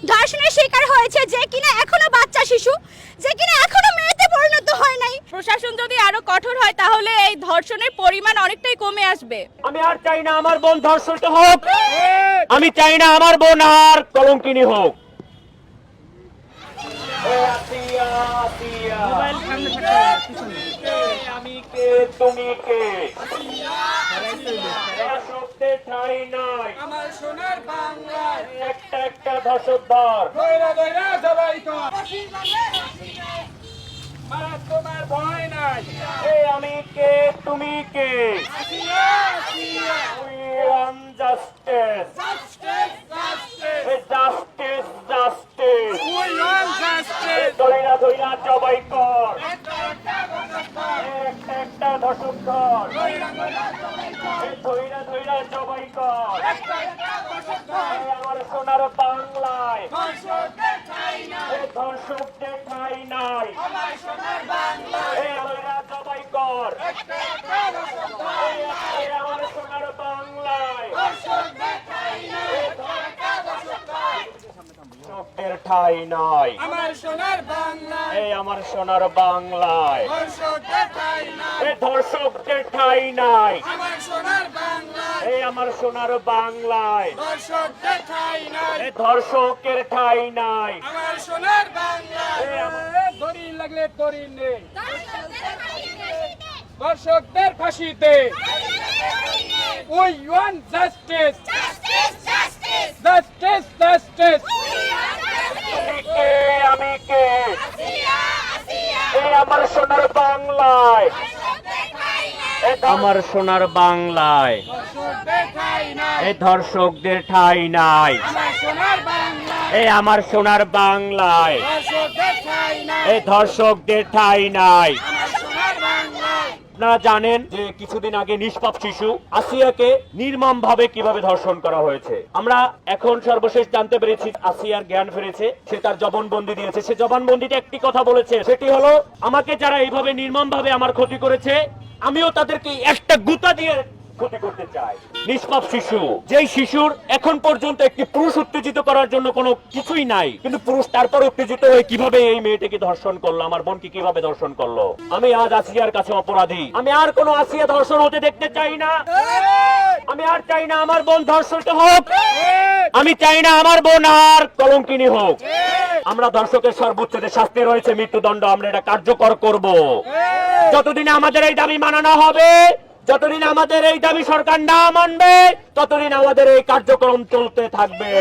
ধর্ষণের শিকার হয়েছে, যে কিনা এখনো বাচ্চা শিশু, যে কিনা এখনো মেয়েতে পরিণত হয় নাই। প্রশাসন যদি আরো কঠোর হয় তাহলে এই ধর্ষণের পরিমাণ অনেকটাই কমে আসবে। আমি আর চাই না আমার বোন ধর্ষিত হোক, আমি চাই না আমার বোন আর কলঙ্কিনী হোক। আমি কে, তুমি কে? শব্দের ঠাঁই নাই আমার সোনার বাংলায় একটা একটা ধর্ষকধর। দইরা দইরা জবাই কর মারা তোমার ভয় নাই আমি কে, তুমি কে? We want justice. Justice, justice. ধইরা ধইরা জবাই কর একটা একটা ধর্ষকধর। ধইরা ধইরা জবাই কর আমার সোনার বাংলায় ধর্ষকদের ঠাঁই নাই। ধইরা জবাই কর আমার সোনার বাংলায় ধর্ষকদের ঠাঁই নাই। আমার সোনার বাংলায় আমার সোনার বাংলায় ধর্ষকদের ঠাঁই নাই ধর্ষকদের ঠাঁই নাই। আমার সোনার বাংলায় আমার সোনার বাংলায় ধর্ষকদের ঠাঁই নাই ধর্ষকের ঠাঁই নাই। আমার সোনার বাংলায় দড়ি লাগলে দড়ি নেই ধর্ষকদের ফাঁসিতে We want justice, justice, justice. আমি কে? আমার সোনার বাংলায় আমার সোনার বাংলায় ধর্ষকদের ঠাঁই নাই ধর্ষকদের ঠাঁই নাই। আমার সোনার বাংলায় আমার সোনার বাংলায় ধর্ষকদের ঠাঁই নাই ধর্ষকদের ঠাঁই নাই। আমার সোনার বাংলায় আপনারা জানেন যে কিছুদিন আগে নিষ্পাপ শিশু আসিয়াকে নির্মম ভাবে কিভাবে ধর্ষণ করা হয়েছে। আমরা এখন সর্বশেষ জানতে পেরেছি আসিয়ার জ্ঞান ফিরেছে, সে তার জবানবন্দি দিয়েছে। সে জবানবন্দিতে একটি কথা বলেছে, সেটি হলো আমাকে যারা এইভাবে নির্মম ভাবে আমার ক্ষতি করেছে আমিও তাদেরকে একটা গুতা দিয়ে ক্ষতি করতে চাই। নিষ্পাপ শিশু, যেই শিশুর এখন পর্যন্ত একটি পুরুষ উত্তেজিত করার জন্য কোনো কিছুই নাই, কিন্তু পুরুষ তারপর উত্তেজিত হয়ে কিভাবে এই মেয়েটাকে ধর্ষণ করলো, আমার বোনকে কিভাবে ধর্ষণ করলো। আমি আজ আসিয়ার কাছে অপরাধী। আমি আর কোনো আসিয়া ধর্ষণ হতে দেখতে চাই না। আমি আর চাই না আমার বোন ধর্ষিত হোক, আমি চাই না আমার বোন আর কলঙ্কিনী হোক। আমরা ধর্ষকের সর্বোচ্চ যে শাস্তি রয়েছে মৃত্যুদণ্ড, আমরা এটা কার্যকর করব। যতদিন আমাদের এই দাবি মানানো হবে, যতদিন আমাদের এই দাবি সরকার না মানবে, ততদিন আমাদের এই কার্যক্রম চলতে থাকবে।